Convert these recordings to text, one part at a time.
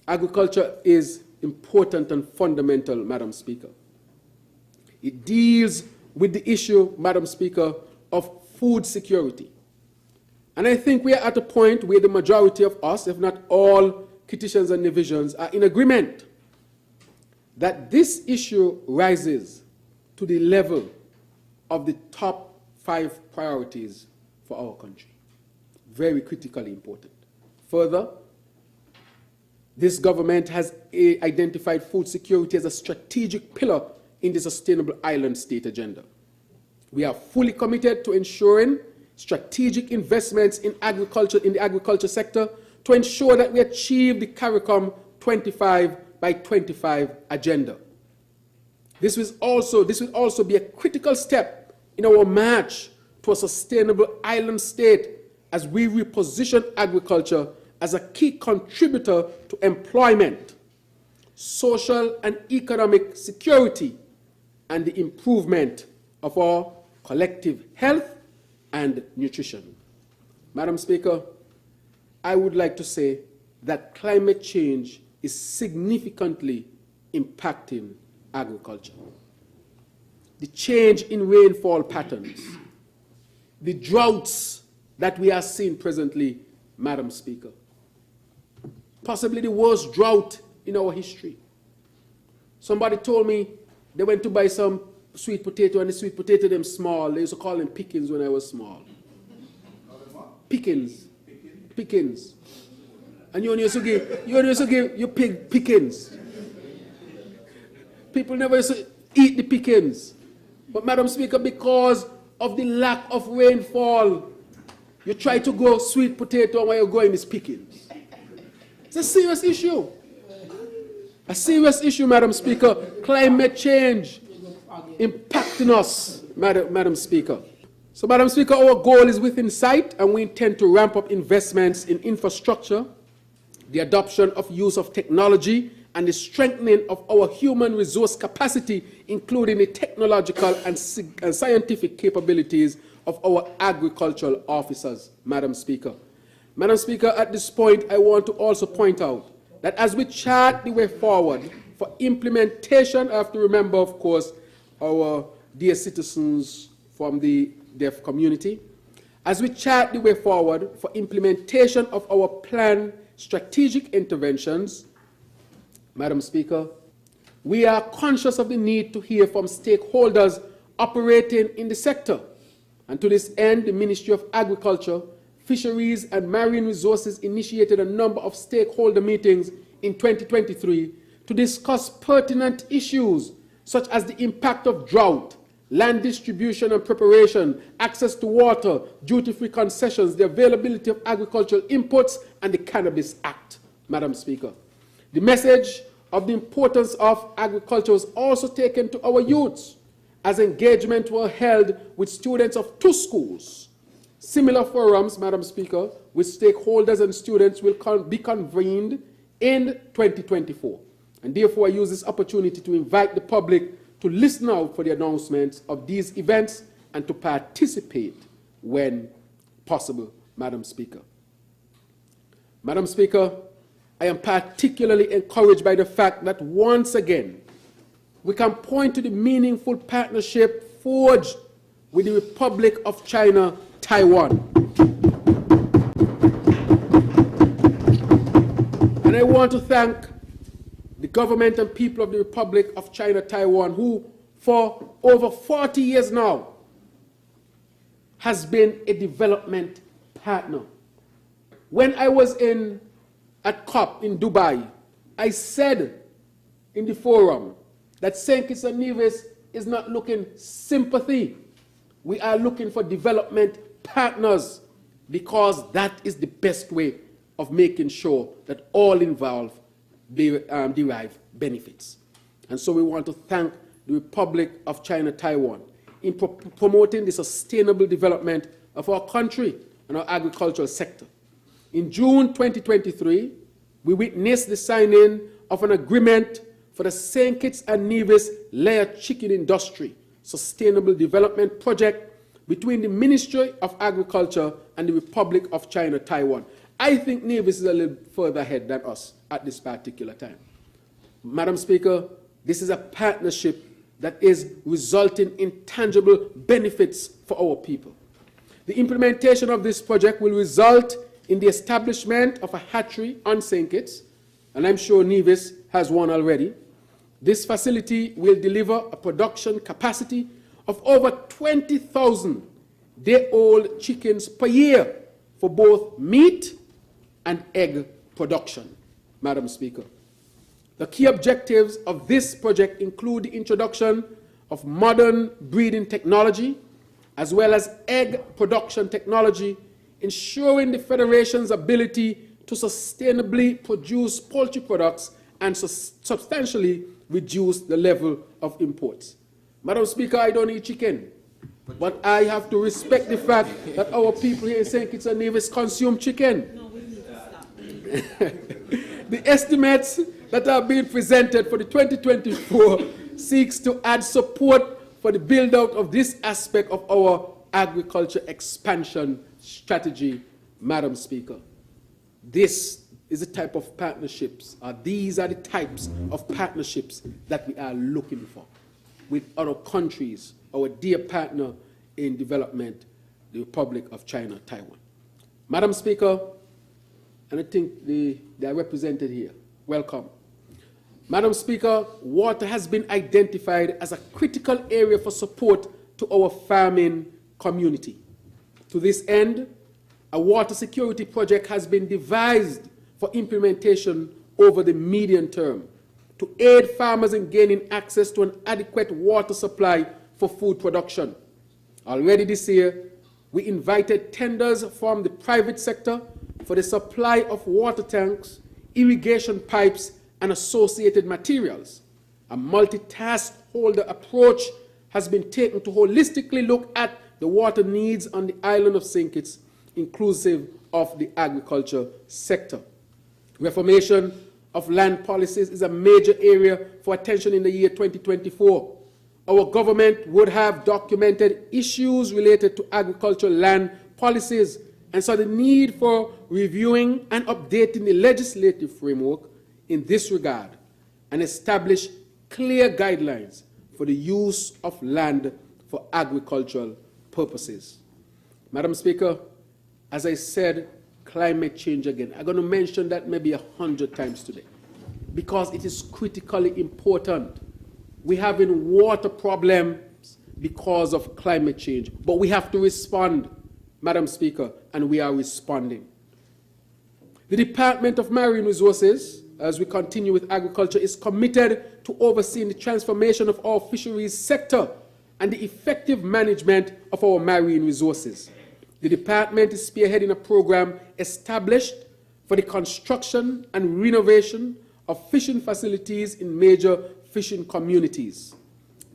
Agriculture is important and fundamental, Madam Speaker. It deals with the issue, Madam Speaker, of food security. And I think we are at a point where the majority of us, if not all citizens and divisions, are in agreement that this issue rises to the level of the top 5 priorities for our country. Very critically important. Further, this government has identified food security as a strategic pillar in the Sustainable Island State agenda. We are fully committed to ensuring strategic investments in agriculture, in the agriculture sector, to ensure that we achieve the CARICOM 25 by 25 agenda. This will also be a critical step in our march to a sustainable island state as we reposition agriculture as a key contributor to employment, social and economic security, and the improvement of our collective health and nutrition. Madam Speaker, I would like to say that climate change is significantly impacting agriculture. The change in rainfall patterns, the droughts that we are seeing presently, Madam Speaker, possibly the worst drought in our history. Somebody told me they went to buy some sweet potato, and the sweet potato them small. They used to call them pickings when I was small. Pickings. Pickings. And you only used to give your pig pickings. People never used to eat the pickings. But Madam Speaker, because of the lack of rainfall, you try to grow sweet potato, and where you're going is pickings. It's a serious issue. A serious issue, Madam Speaker. Climate change impacting us, Madam Speaker. So, Madam Speaker, our goal is within sight, and we intend to ramp up investments in infrastructure, the adoption of use of technology, and the strengthening of our human resource capacity, including the technological and scientific capabilities of our agricultural officers, Madam Speaker. Madam Speaker, at this point, I want to also point out that as we chart the way forward for implementation, I have to remember, of course, our dear citizens from the deaf community. As we chart the way forward for implementation of our planned strategic interventions, Madam Speaker, we are conscious of the need to hear from stakeholders operating in the sector. And to this end, the Ministry of Agriculture, Fisheries and Marine Resources initiated a number of stakeholder meetings in 2023 to discuss pertinent issues such as the impact of drought, land distribution and preparation, access to water, duty-free concessions, the availability of agricultural inputs, and the Cannabis Act, Madam Speaker. The message of the importance of agriculture was also taken to our youths, as engagement were held with students of 2 schools. Similar forums, Madam Speaker, with stakeholders and students will be convened in 2024. And therefore, I use this opportunity to invite the public to listen out for the announcements of these events and to participate when possible, Madam Speaker. Madam Speaker, I am particularly encouraged by the fact that once again, we can point to the meaningful partnership forged with the Republic of China, Taiwan. And I want to thank the government and people of the Republic of China, Taiwan, who for over 40 years now has been a development partner. When I was at COP in Dubai, I said in the forum that St. Kitts and Nevis is not looking sympathy. We are looking for development partners, because that is the best way of making sure that all involved derive benefits. And so we want to thank the Republic of China, Taiwan, in promoting the sustainable development of our country and our agricultural sector. In June 2023, we witnessed the signing of an agreement for the St. Kitts and Nevis layer chicken industry sustainable development project between the Ministry of Agriculture and the Republic of China, Taiwan. I think Nevis is a little further ahead than us at this particular time. Madam Speaker, this is a partnership that is resulting in tangible benefits for our people. The implementation of this project will result in the establishment of a hatchery on St. Kitts, and I'm sure Nevis has one already. This facility will deliver a production capacity of over 20,000 day-old chickens per year for both meat and egg production, Madam Speaker. The key objectives of this project include the introduction of modern breeding technology, as well as egg production technology, ensuring the Federation's ability to sustainably produce poultry products and substantially reduce the level of imports. Madam Speaker, I don't eat chicken, but I have to respect the fact that our people here in St. Kitts and Nevis consume chicken. No, we need to stop. The estimates that are being presented for the 2024 seeks to add support for the build-out of this aspect of our agriculture expansion strategy, Madam Speaker. This is the type of partnerships, these are the types of partnerships that we are looking for with other countries, our dear partner in development, the Republic of China, Taiwan. Madam Speaker, and I think they are represented here. Welcome. Madam Speaker, water has been identified as a critical area for support to our farming community. To this end, a water security project has been devised for implementation over the medium term to aid farmers in gaining access to an adequate water supply for food production. Already this year, we invited tenders from the private sector for the supply of water tanks, irrigation pipes, and associated materials. A multitask holder approach has been taken to holistically look at the water needs on the island of St. Kitts, inclusive of the agriculture sector. Reformation of land policies is a major area for attention in the year 2024. Our government would have documented issues related to agricultural land policies, and so the need for reviewing and updating the legislative framework in this regard and establish clear guidelines for the use of land for agricultural purposes. Madam Speaker, as I said, climate change again. I'm going to mention that maybe 100 times today because it is critically important. We're having water problems because of climate change, but we have to respond, Madam Speaker, and we are responding. The Department of Marine Resources, as we continue with agriculture, is committed to overseeing the transformation of our fisheries sector and the effective management of our marine resources. The department is spearheading a program established for the construction and renovation of fishing facilities in major fishing communities.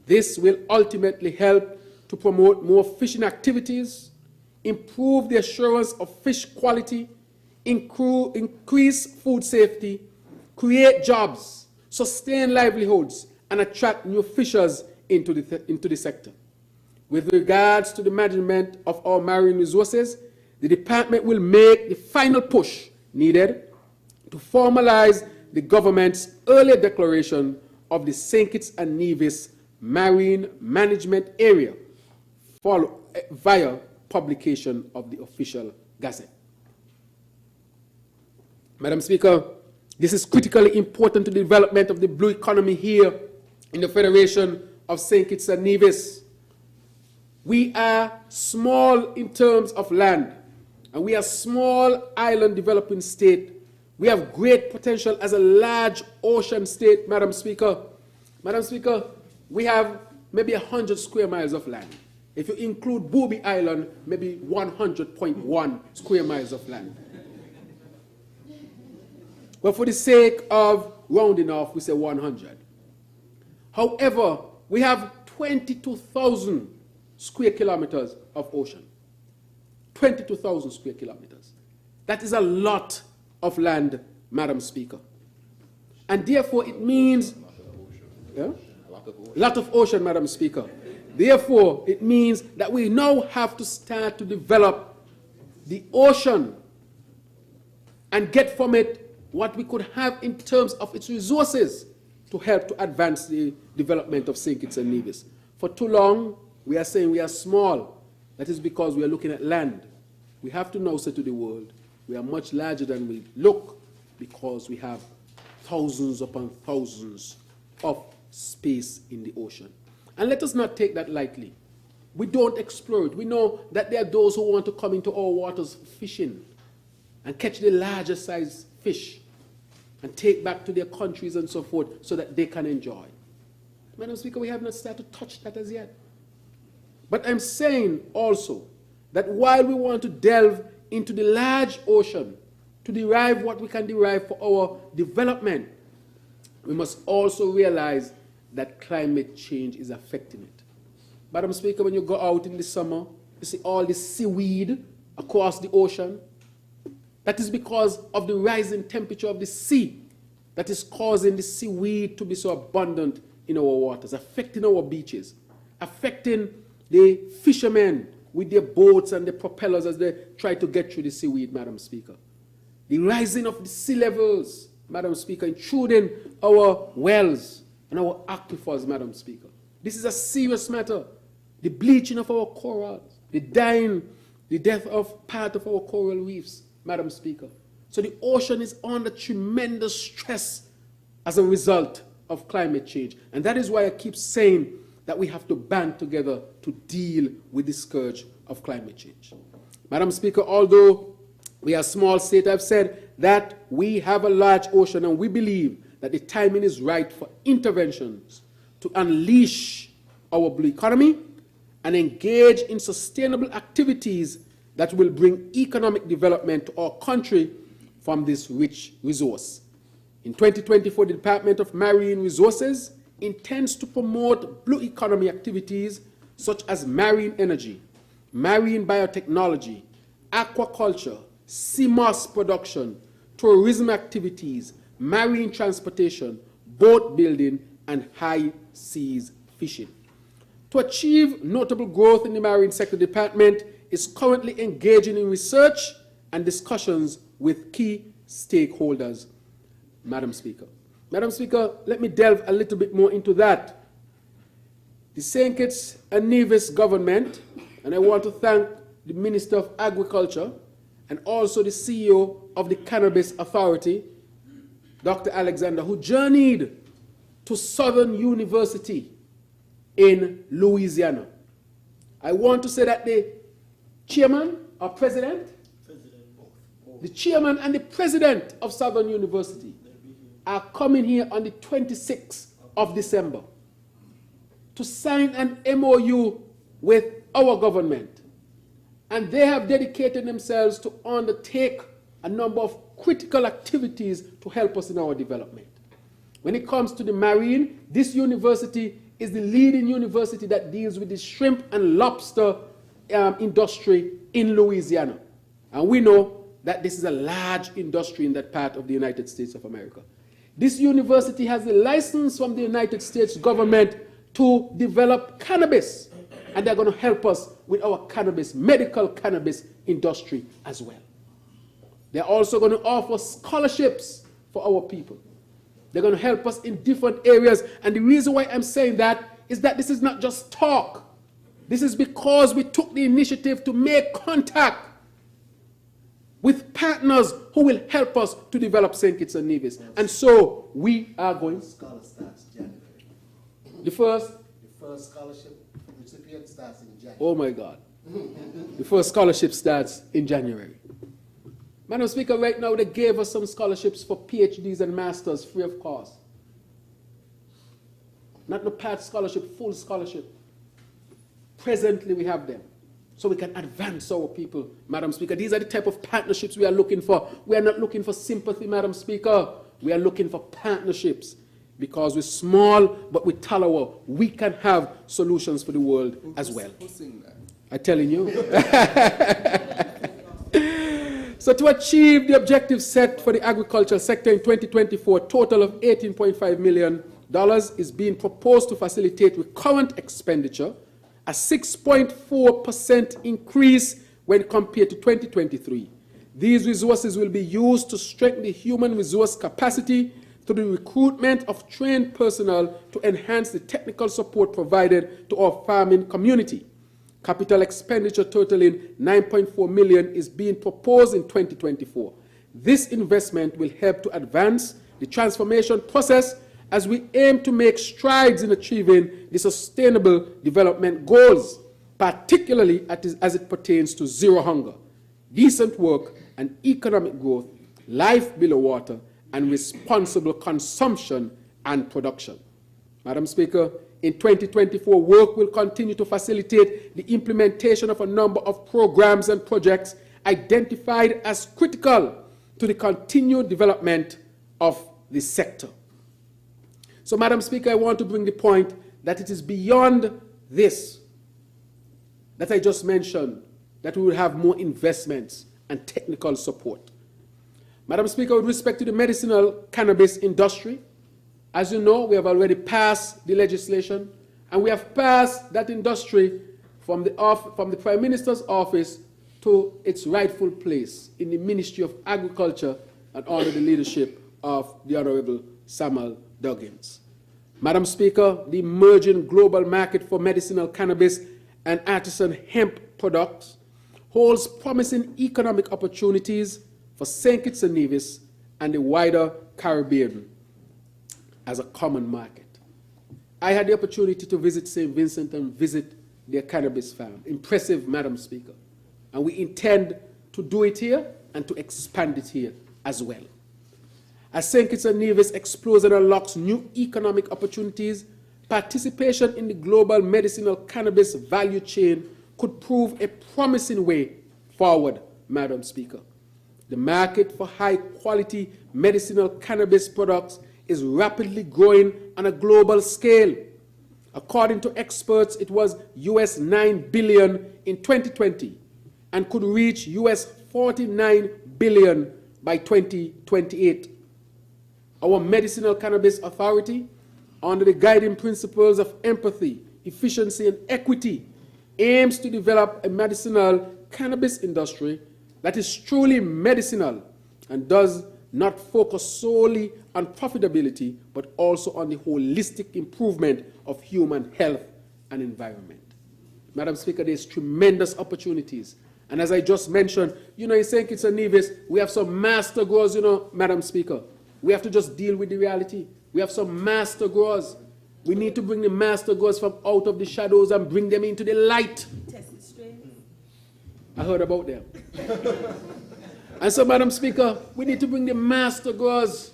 This will ultimately help to promote more fishing activities, improve the assurance of fish quality, increase food safety, create jobs, sustain livelihoods, and attract new fishers into the sector. With regards to the management of our marine resources, the department will make the final push needed to formalize the government's earlier declaration of the St. Kitts and Nevis Marine Management Area via publication of the official gazette. Madam Speaker, this is critically important to the development of the blue economy here in the Federation of St. Kitts and Nevis. We are small in terms of land, and we are a small island developing state. We have great potential as a large ocean state, Madam Speaker. Madam Speaker, we have maybe 100 square miles of land. If you include Booby Island, maybe 100.1 square miles of land. But for the sake of rounding off, we say 100. However, we have 22,000 square kilometers of ocean. 22,000 square kilometers. That is a lot of land, Madam Speaker. And therefore it means, a lot of ocean, Madam Speaker. Therefore, it means that we now have to start to develop the ocean and get from it what we could have in terms of its resources to help to advance the development of St. Kitts and Nevis. For too long, we are saying we are small. That is because we are looking at land. We have to now say to the world, we are much larger than we look because we have thousands upon thousands of space in the ocean. And let us not take that lightly. We don't explore it. We know that there are those who want to come into our waters fishing and catch the larger size fish and take back to their countries and so forth so that they can enjoy. Madam Speaker, we have not started to touch that as yet. But I'm saying also that while we want to delve into the large ocean to derive what we can derive for our development, we must also realize that climate change is affecting it. Madam Speaker, when you go out in the summer, you see all the seaweed across the ocean. That is because of the rising temperature of the sea that is causing the seaweed to be so abundant in our waters, affecting our beaches, affecting the fishermen with their boats and their propellers as they try to get through the seaweed, Madam Speaker. The rising of the sea levels, Madam Speaker, intruding our wells and our aquifers, Madam Speaker. This is a serious matter. The bleaching of our corals, the death of part of our coral reefs, Madam Speaker. So the ocean is under tremendous stress as a result of climate change. And that is why I keep saying that we have to band together to deal with the scourge of climate change. Madam Speaker, although we are a small state, I've said that we have a large ocean and we believe that the timing is right for interventions to unleash our blue economy and engage in sustainable activities that will bring economic development to our country from this rich resource. In 2024, the Department of Marine Resources intends to promote blue economy activities such as marine energy, marine biotechnology, aquaculture, sea moss production, tourism activities, marine transportation, boat building, and high seas fishing. To achieve notable growth in the marine sector, the department is currently engaging in research and discussions with key stakeholders, Madam Speaker. Madam Speaker, let me delve a little bit more into that. The St. Kitts and Nevis government, and I want to thank the Minister of Agriculture and also the CEO of the Cannabis Authority, Dr. Alexander, who journeyed to Southern University in Louisiana. I want to say that the chairman or president, the chairman and the president of Southern University are coming here on the 26th of December to sign an MOU with our government. And they have dedicated themselves to undertake a number of critical activities to help us in our development. When it comes to the marine, this university is the leading university that deals with the shrimp and lobster industry in Louisiana. And we know that this is a large industry in that part of the United States of America. This university has a license from the United States government to develop cannabis, and they're going to help us with our cannabis, medical cannabis industry as well. They're also going to offer scholarships for our people. They're going to help us in different areas, and the reason why I'm saying that is that this is not just talk. This is because we took the initiative to make contact with partners who will help us to develop St. Kitts and Nevis. And so we are going. Scholar starts January. The first Scholarship recipient starts in January. Oh my God. The first scholarship starts in January. Madam Speaker, right now they gave us some scholarships for PhDs and masters free of cost. Not no part scholarship, full scholarship. Presently we have them. So we can advance our people, Madam Speaker. These are the type of partnerships we are looking for. We are not looking for sympathy, Madam Speaker. We are looking for partnerships. Because we're small, but with Talawa, we can have solutions for the world as well. I'm telling you. So to achieve the objectives set for the agricultural sector in 2024, a total of $18.5 million is being proposed to facilitate recurrent expenditure, a 6.4% increase when compared to 2023. These resources will be used to strengthen the human resource capacity through the recruitment of trained personnel to enhance the technical support provided to our farming community. Capital expenditure totaling $9.4 million is being proposed in 2024. This investment will help to advance the transformation process as we aim to make strides in achieving the Sustainable Development Goals, particularly as it pertains to zero hunger, decent work and economic growth, life below water, and responsible consumption and production. Madam Speaker, in 2024, work will continue to facilitate the implementation of a number of programs and projects identified as critical to the continued development of this sector. So, Madam Speaker, I want to bring the point that it is beyond this that I just mentioned that we will have more investments and technical support. Madam Speaker, with respect to the medicinal cannabis industry, as you know, we have already passed the legislation, and we have passed that industry from the Prime Minister's office to its rightful place in the Ministry of Agriculture and under the leadership of the Honorable Samuel Duggins. Madam Speaker, the emerging global market for medicinal cannabis and artisan hemp products holds promising economic opportunities for St. Kitts and Nevis and the wider Caribbean as a common market. I had the opportunity to visit St. Vincent and visit their cannabis farm. Impressive, Madam Speaker. And we intend to do it here and to expand it here as well. As St. Kitts and Nevis explores and unlocks new economic opportunities, participation in the global medicinal cannabis value chain could prove a promising way forward, Madam Speaker. The market for high-quality medicinal cannabis products is rapidly growing on a global scale. According to experts, it was US $9 billion in 2020 and could reach US $49 billion by 2028. Our Medicinal Cannabis Authority, under the guiding principles of empathy, efficiency, and equity, aims to develop a medicinal cannabis industry that is truly medicinal and does not focus solely on profitability, but also on the holistic improvement of human health and environment. Madam Speaker, there's tremendous opportunities. And as I just mentioned, in St. Kitts and Nevis, we have some master growers, Madam Speaker. We have to just deal with the reality. We have some master growers. We need to bring the master growers from out of the shadows and bring them into the light. Tested strains. I heard about them. And so, Madam Speaker, we need to bring the master growers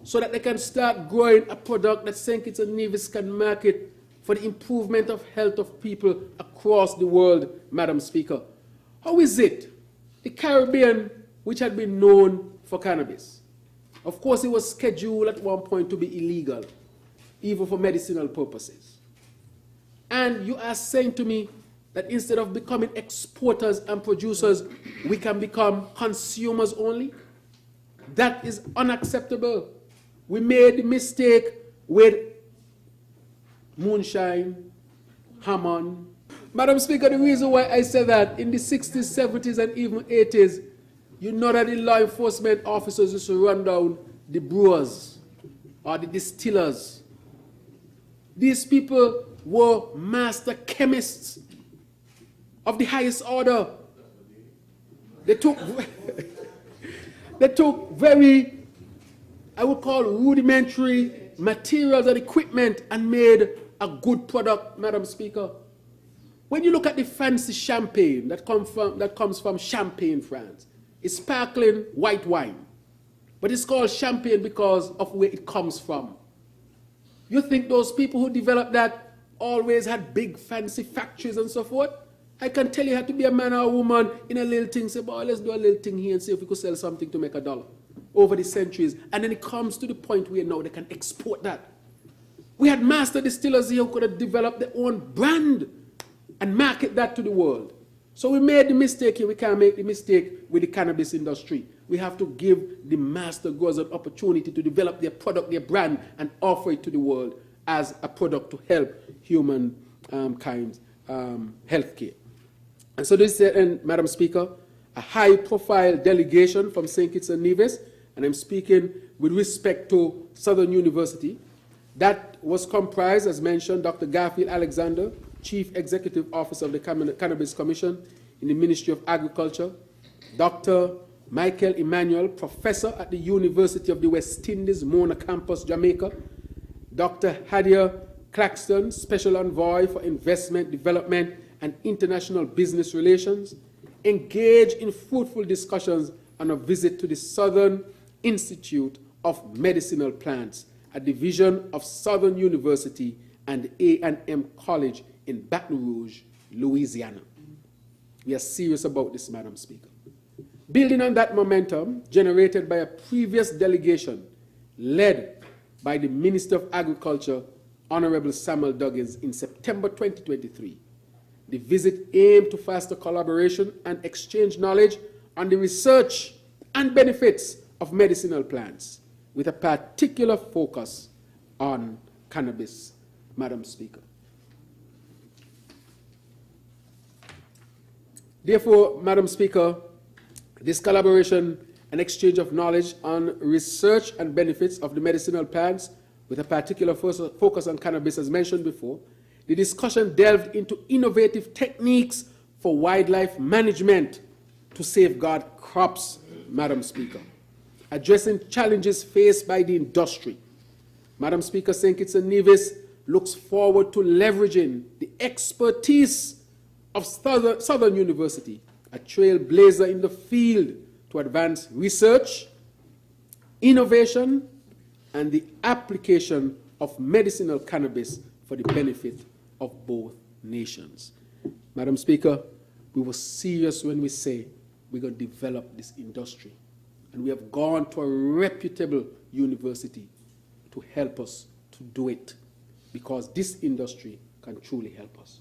so that they can start growing a product that St. Kitts and Nevis can market for the improvement of health of people across the world, Madam Speaker. How is it the Caribbean, which had been known for cannabis? Of course, it was scheduled at one point to be illegal, even for medicinal purposes. And you are saying to me that instead of becoming exporters and producers, we can become consumers only? That is unacceptable. We made the mistake with moonshine, Hammond. Madam Speaker, the reason why I said that in the 60s, 70s, and even 80s, that the law enforcement officers used to run down the brewers or the distillers. These people were master chemists of the highest order. They took very, I would call, rudimentary materials and equipment and made a good product, Madam Speaker. When you look at the fancy champagne that comes from Champagne, France, it's sparkling white wine. But it's called champagne because of where it comes from. You think those people who developed that always had big fancy factories and so forth? I can tell you had to be a man or a woman in a little thing, say, boy, let's do a little thing here and see if we could sell something to make $1 over the centuries. And then it comes to the point where now they can export that. We had master distillers here who could have developed their own brand and market that to the world. So we made the mistake here. We can't make the mistake with the cannabis industry. We have to give the master growers an opportunity to develop their product, their brand, and offer it to the world as a product to help humankind healthcare. And so this, and Madam Speaker, a high-profile delegation from St. Kitts and Nevis, and I'm speaking with respect to Southern University. That was comprised, as mentioned, Dr. Garfield Alexander, Chief Executive Officer of the Cannabis Commission in the Ministry of Agriculture, Dr. Michael Emmanuel, Professor at the University of the West Indies, Mona Campus, Jamaica, Dr. Hadia Claxton, Special Envoy for Investment, Development, and International Business Relations, engaged in fruitful discussions on a visit to the Southern Institute of Medicinal Plants, a division of Southern University and A&M College in Baton Rouge, Louisiana. We are serious about this, Madam Speaker. Building on that momentum generated by a previous delegation led by the Minister of Agriculture, Honorable Samuel Duggins, in September 2023, the visit aimed to foster collaboration and exchange knowledge on the research and benefits of medicinal plants, with a particular focus on cannabis, Madam Speaker. Therefore, Madam Speaker, this collaboration and exchange of knowledge on research and benefits of the medicinal plants, with a particular focus on cannabis, as mentioned before, the discussion delved into innovative techniques for wildlife management to safeguard crops, Madam Speaker, addressing challenges faced by the industry. Madam Speaker, St. Kitts and Nevis looks forward to leveraging the expertise of Southern University, a trailblazer in the field, to advance research, innovation, and the application of medicinal cannabis for the benefit of both nations. Madam Speaker, we were serious when we say we're going to develop this industry. And we have gone to a reputable university to help us to do it, because this industry can truly help us.